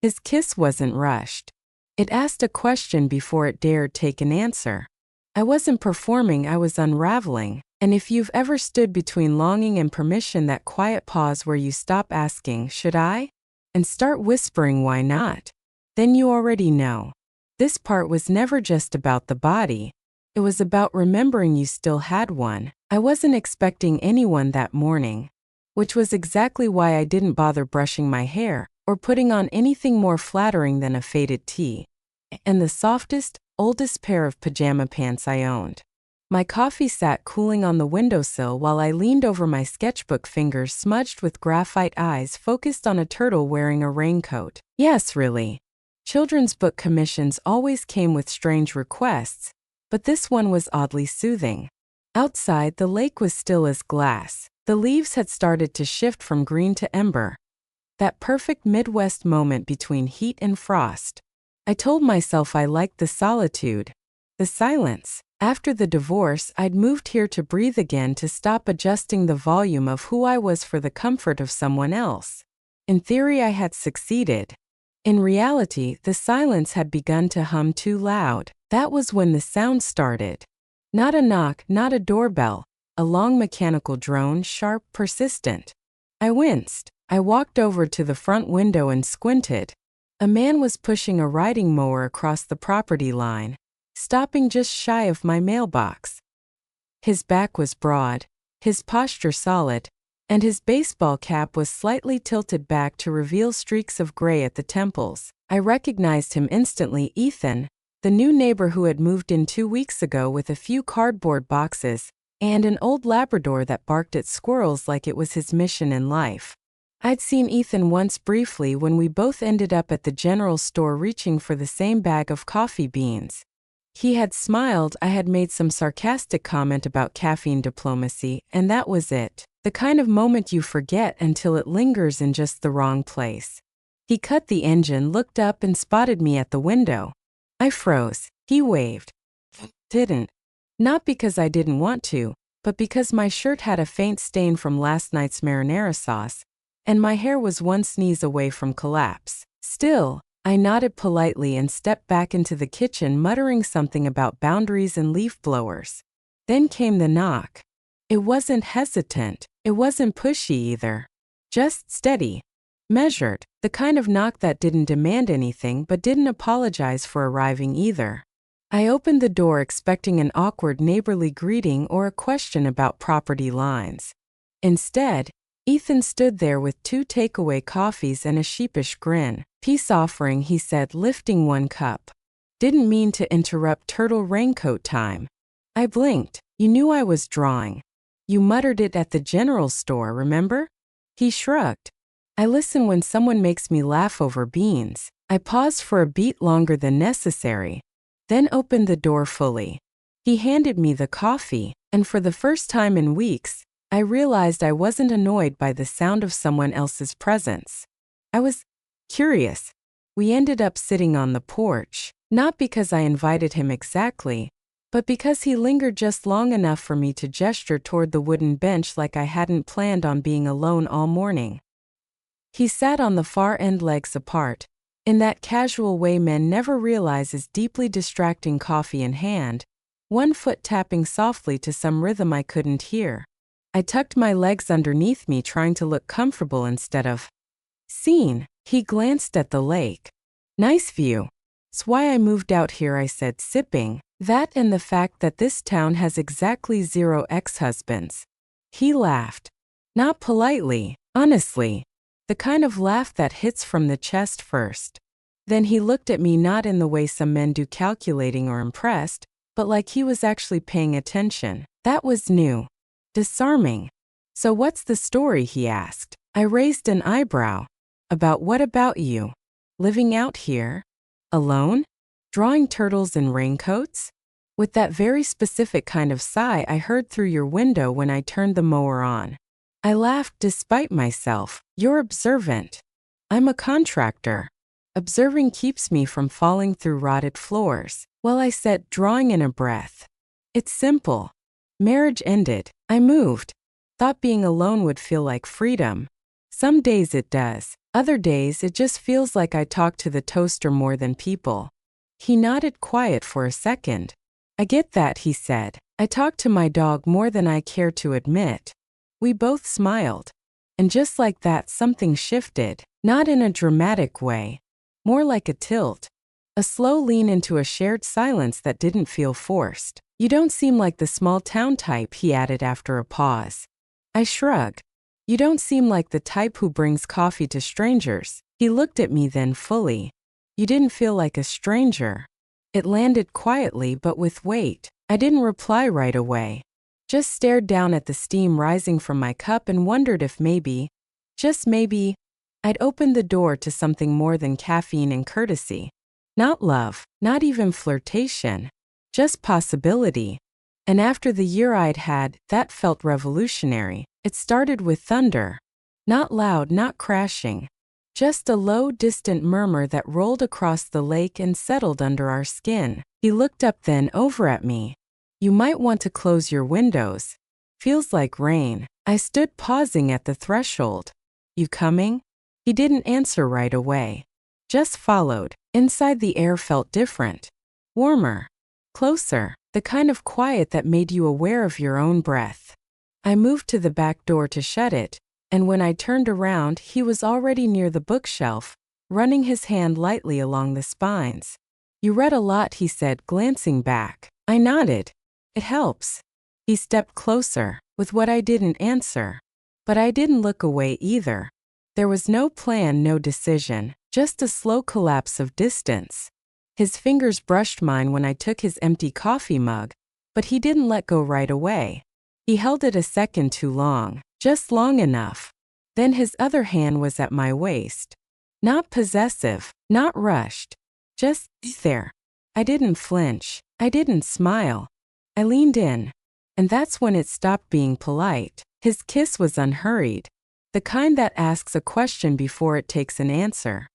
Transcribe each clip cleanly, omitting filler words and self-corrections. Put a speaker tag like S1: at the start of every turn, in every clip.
S1: His kiss wasn't rushed. It asked a question before it dared take an answer. I wasn't performing, I was unraveling. And if you've ever stood between longing and permission, that quiet pause where you stop asking, should I? And start whispering, why not? Then you already know. This part was never just about the body. It was about remembering you still had one. I wasn't expecting anyone that morning, which was exactly why I didn't bother brushing my hair or putting on anything more flattering than a faded tee and the softest, oldest pair of pajama pants I owned. My coffee sat cooling on the windowsill while I leaned over, my sketchbook fingers smudged with graphite, eyes focused on a turtle wearing a raincoat. Yes, really. Children's book commissions always came with strange requests, but this one was oddly soothing. Outside, the lake was still as glass. The leaves had started to shift from green to ember. That perfect Midwest moment between heat and frost. I told myself I liked the solitude, the silence. After the divorce, I'd moved here to breathe again, to stop adjusting the volume of who I was for the comfort of someone else. In theory, I had succeeded. In reality, the silence had begun to hum too loud. That was when the sound started. Not a knock, not a doorbell, a long mechanical drone, sharp, persistent. I winced. I walked over to the front window and squinted. A man was pushing a riding mower across the property line, stopping just shy of my mailbox. His back was broad, his posture solid, and his baseball cap was slightly tilted back to reveal streaks of gray at the temples. I recognized him instantly, Ethan, the new neighbor who had moved in 2 weeks ago with a few cardboard boxes and an old Labrador that barked at squirrels like it was his mission in life. I'd seen Ethan once briefly when we both ended up at the general store reaching for the same bag of coffee beans. He had smiled, I had made some sarcastic comment about caffeine diplomacy, and that was it. The kind of moment you forget until it lingers in just the wrong place. He cut the engine, looked up, and spotted me at the window. I froze. He waved. Didn't. Not because I didn't want to, but because my shirt had a faint stain from last night's marinara sauce, and my hair was one sneeze away from collapse. Still, I nodded politely and stepped back into the kitchen, muttering something about boundaries and leaf blowers. Then came the knock. It wasn't hesitant. It wasn't pushy either. Just steady. Measured. The kind of knock that didn't demand anything but didn't apologize for arriving either. I opened the door expecting an awkward neighborly greeting or a question about property lines. Instead, Ethan stood there with 2 takeaway coffees and a sheepish grin. Peace offering, he said, lifting one cup. Didn't mean to interrupt turtle raincoat time. I blinked. You knew I was drawing. You muttered it at the general store, remember? He shrugged. I listen when someone makes me laugh over beans. I paused for a beat longer than necessary, then opened the door fully. He handed me the coffee, and for the first time in weeks, I realized I wasn't annoyed by the sound of someone else's presence. I was curious. We ended up sitting on the porch, not because I invited him exactly, but because he lingered just long enough for me to gesture toward the wooden bench like I hadn't planned on being alone all morning. He sat on the far end, legs apart, in that casual way men never realize is deeply distracting, coffee in hand, one foot tapping softly to some rhythm I couldn't hear. I tucked my legs underneath me, trying to look comfortable instead of seen. He glanced at the lake. Nice view. It's why I moved out here, I said, sipping. That and the fact that this town has exactly 0 ex-husbands. He laughed. Not politely, honestly. The kind of laugh that hits from the chest first. Then he looked at me, not in the way some men do, calculating or impressed, but like he was actually paying attention. That was new. Disarming. So what's the story, he asked. I raised an eyebrow. About what about you? Living out here? Alone? Drawing turtles in raincoats? With that very specific kind of sigh I heard through your window when I turned the mower on. I laughed despite myself. You're observant. I'm a contractor. Observing keeps me from falling through rotted floors. Well, I said, drawing in a breath. It's simple. Marriage ended. I moved. Thought being alone would feel like freedom. Some days it does. Other days, it just feels like I talk to the toaster more than people. He nodded quiet for a second. I get that, he said. I talk to my dog more than I care to admit. We both smiled. And just like that, something shifted, not in a dramatic way, more like a tilt. A slow lean into a shared silence that didn't feel forced. You don't seem like the small town type, he added after a pause. I shrugged. You don't seem like the type who brings coffee to strangers. He looked at me then fully. You didn't feel like a stranger. It landed quietly but with weight. I didn't reply right away. Just stared down at the steam rising from my cup and wondered if maybe, just maybe, I'd opened the door to something more than caffeine and courtesy. Not love, not even flirtation, just possibility. And after the year I'd had, that felt revolutionary. It started with thunder. Not loud, not crashing. Just a low, distant murmur that rolled across the lake and settled under our skin. He looked up then over at me. You might want to close your windows. Feels like rain. I stood pausing at the threshold. You coming? He didn't answer right away. Just followed. Inside the air felt different. Warmer. Closer. The kind of quiet that made you aware of your own breath. I moved to the back door to shut it, and when I turned around, he was already near the bookshelf, running his hand lightly along the spines. You read a lot, he said, glancing back. I nodded. It helps. He stepped closer, with what I didn't answer. But I didn't look away either. There was no plan, no decision, just a slow collapse of distance. His fingers brushed mine when I took his empty coffee mug, but he didn't let go right away. He held it a second too long, just long enough. Then his other hand was at my waist. Not possessive, not rushed, just there. I didn't flinch. I didn't smile. I leaned in. And that's when it stopped being polite. His kiss was unhurried. The kind that asks a question before it takes an answer.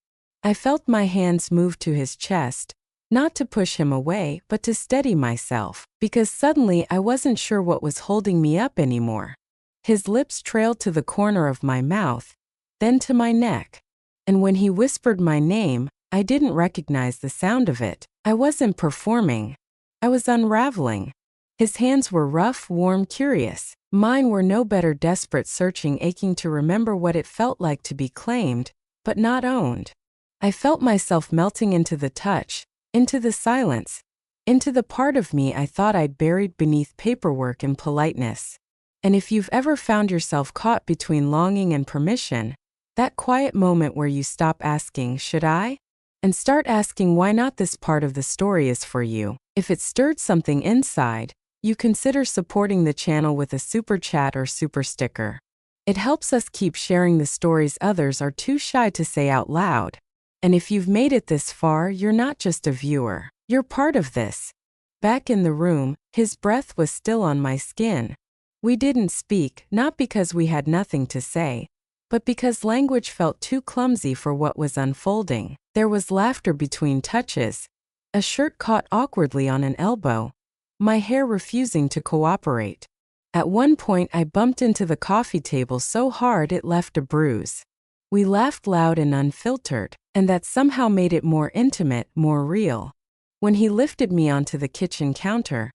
S1: I felt my hands move to his chest, not to push him away, but to steady myself, because suddenly I wasn't sure what was holding me up anymore. His lips trailed to the corner of my mouth, then to my neck. And when he whispered my name, I didn't recognize the sound of it. I wasn't performing. I was unraveling. His hands were rough, warm, curious. Mine were no better, desperate, searching, aching to remember what it felt like to be claimed, but not owned. I felt myself melting into the touch, into the silence, into the part of me I thought I'd buried beneath paperwork and politeness. And if you've ever found yourself caught between longing and permission, that quiet moment where you stop asking, should I? And start asking why not, this part of the story is for you. If it stirred something inside, you consider supporting the channel with a super chat or super sticker. It helps us keep sharing the stories others are too shy to say out loud. And if you've made it this far, you're not just a viewer. You're part of this. Back in the room, his breath was still on my skin. We didn't speak, not because we had nothing to say, but because language felt too clumsy for what was unfolding. There was laughter between touches. A shirt caught awkwardly on an elbow. My hair refusing to cooperate. At one point, I bumped into the coffee table so hard it left a bruise. We laughed loud and unfiltered, and that somehow made it more intimate, more real. When he lifted me onto the kitchen counter,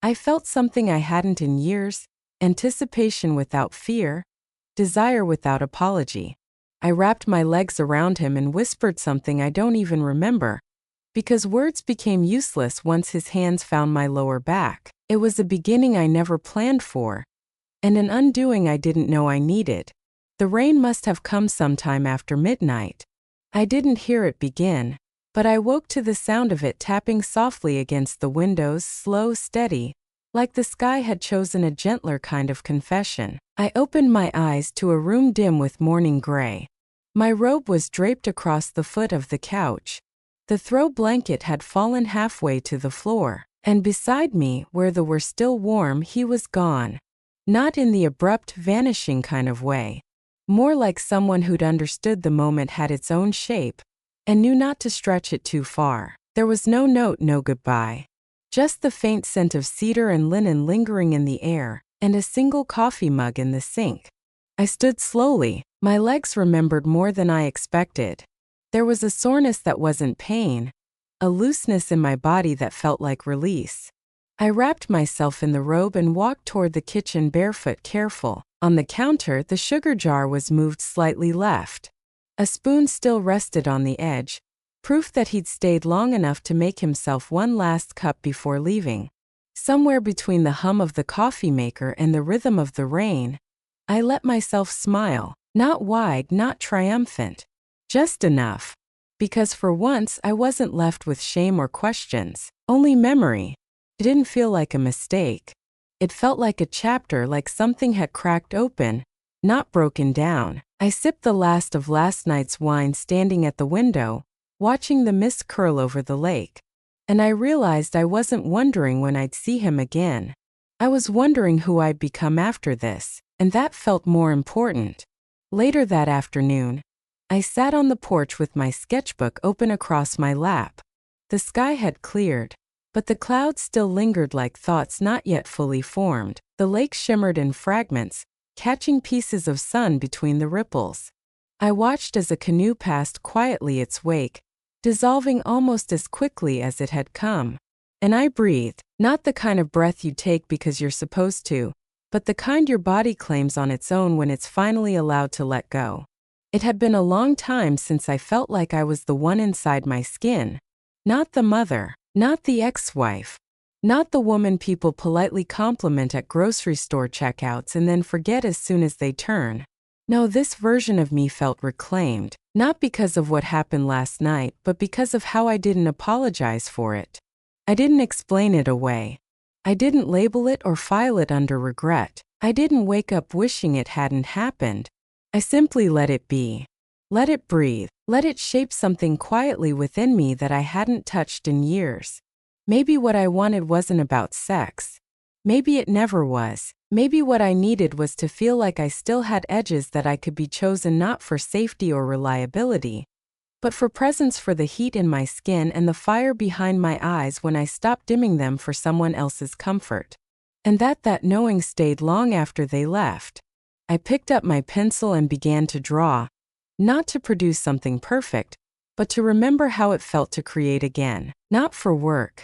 S1: I felt something I hadn't in years, anticipation without fear, desire without apology. I wrapped my legs around him and whispered something I don't even remember, because words became useless once his hands found my lower back. It was a beginning I never planned for, and an undoing I didn't know I needed. The rain must have come sometime after midnight. I didn't hear it begin, but I woke to the sound of it tapping softly against the windows, slow, steady, like the sky had chosen a gentler kind of confession. I opened my eyes to a room dim with morning gray. My robe was draped across the foot of the couch. The throw blanket had fallen halfway to the floor, and beside me, where the were still warm, he was gone. Not in the abrupt, vanishing kind of way. More like someone who'd understood the moment had its own shape, and knew not to stretch it too far. There was no note, no goodbye. Just the faint scent of cedar and linen lingering in the air, and a single coffee mug in the sink. I stood slowly, My legs remembered more than I expected. There was a soreness that wasn't pain, a looseness in my body that felt like release. I wrapped myself in the robe and walked toward the kitchen barefoot, careful. On the counter, the sugar jar was moved slightly left. A spoon still rested on the edge, proof that he'd stayed long enough to make himself one last cup before leaving. Somewhere between the hum of the coffee maker and the rhythm of the rain, I let myself smile, not wide, not triumphant, just enough. Because for once I wasn't left with shame or questions, only memory. It didn't feel like a mistake. It felt like a chapter, like something had cracked open, not broken down. I sipped the last of last night's wine standing at the window, watching the mist curl over the lake. And I realized I wasn't wondering when I'd see him again. I was wondering who I'd become after this, and that felt more important. Later that afternoon, I sat on the porch with my sketchbook open across my lap. The sky had cleared, but the clouds still lingered like thoughts not yet fully formed. The lake shimmered in fragments, catching pieces of sun between the ripples. I watched as a canoe passed quietly its wake, dissolving almost as quickly as it had come. And I breathed, not the kind of breath you take because you're supposed to, but the kind your body claims on its own when it's finally allowed to let go. It had been a long time since I felt like I was the one inside my skin, not the mother, not the ex-wife, not the woman people politely compliment at grocery store checkouts and then forget as soon as they turn. No, this version of me felt reclaimed, not because of what happened last night, but because of how I didn't apologize for it. I didn't explain it away. I didn't label it or file it under regret. I didn't wake up wishing it hadn't happened. I simply let it be. Let it breathe. Let it shape something quietly within me that I hadn't touched in years. Maybe what I wanted wasn't about sex. Maybe it never was. Maybe what I needed was to feel like I still had edges that I could be chosen not for safety or reliability, but for presence, for the heat in my skin and the fire behind my eyes when I stopped dimming them for someone else's comfort. And that knowing stayed long after they left. I picked up my pencil and began to draw, not to produce something perfect, but to remember how it felt to create again. Not for work,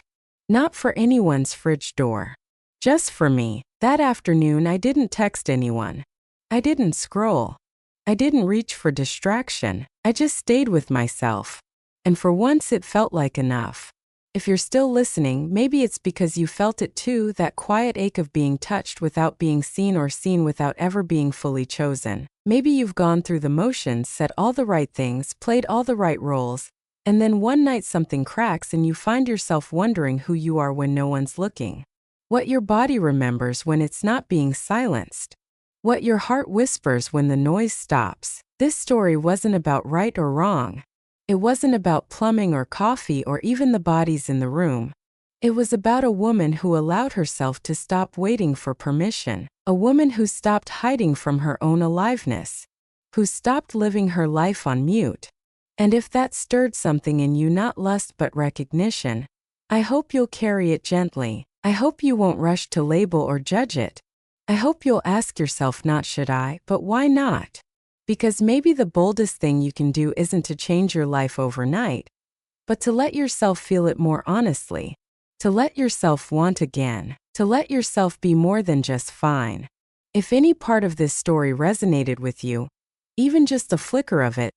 S1: not for anyone's fridge door, just for me. That afternoon I didn't text anyone. I didn't scroll. I didn't reach for distraction. I just stayed with myself. And for once it felt like enough. If you're still listening, maybe it's because you felt it too, that quiet ache of being touched without being seen or seen without ever being fully chosen. Maybe you've gone through the motions, said all the right things, played all the right roles, and then one night something cracks and you find yourself wondering who you are when no one's looking. What your body remembers when it's not being silenced. What your heart whispers when the noise stops. This story wasn't about right or wrong. It wasn't about plumbing or coffee or even the bodies in the room. It was about a woman who allowed herself to stop waiting for permission. A woman who stopped hiding from her own aliveness. Who stopped living her life on mute. And if that stirred something in you, not lust but recognition, I hope you'll carry it gently. I hope you won't rush to label or judge it. I hope you'll ask yourself not should I, but why not? Because maybe the boldest thing you can do isn't to change your life overnight, but to let yourself feel it more honestly, to let yourself want again, to let yourself be more than just fine. If any part of this story resonated with you, even just a flicker of it,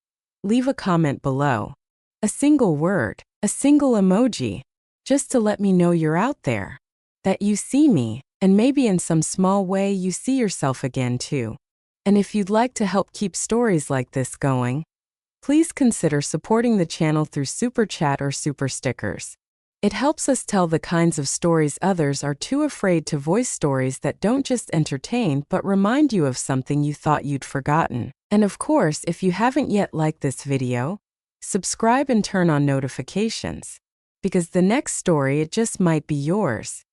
S1: leave a comment below. A single word, a single emoji, just to let me know you're out there, that you see me, and maybe in some small way you see yourself again too. And if you'd like to help keep stories like this going, please consider supporting the channel through Super Chat or Super Stickers. It helps us tell the kinds of stories others are too afraid to voice, stories that don't just entertain but remind you of something you thought you'd forgotten. And of course, if you haven't yet liked this video, subscribe and turn on notifications. Because the next story, it just might be yours.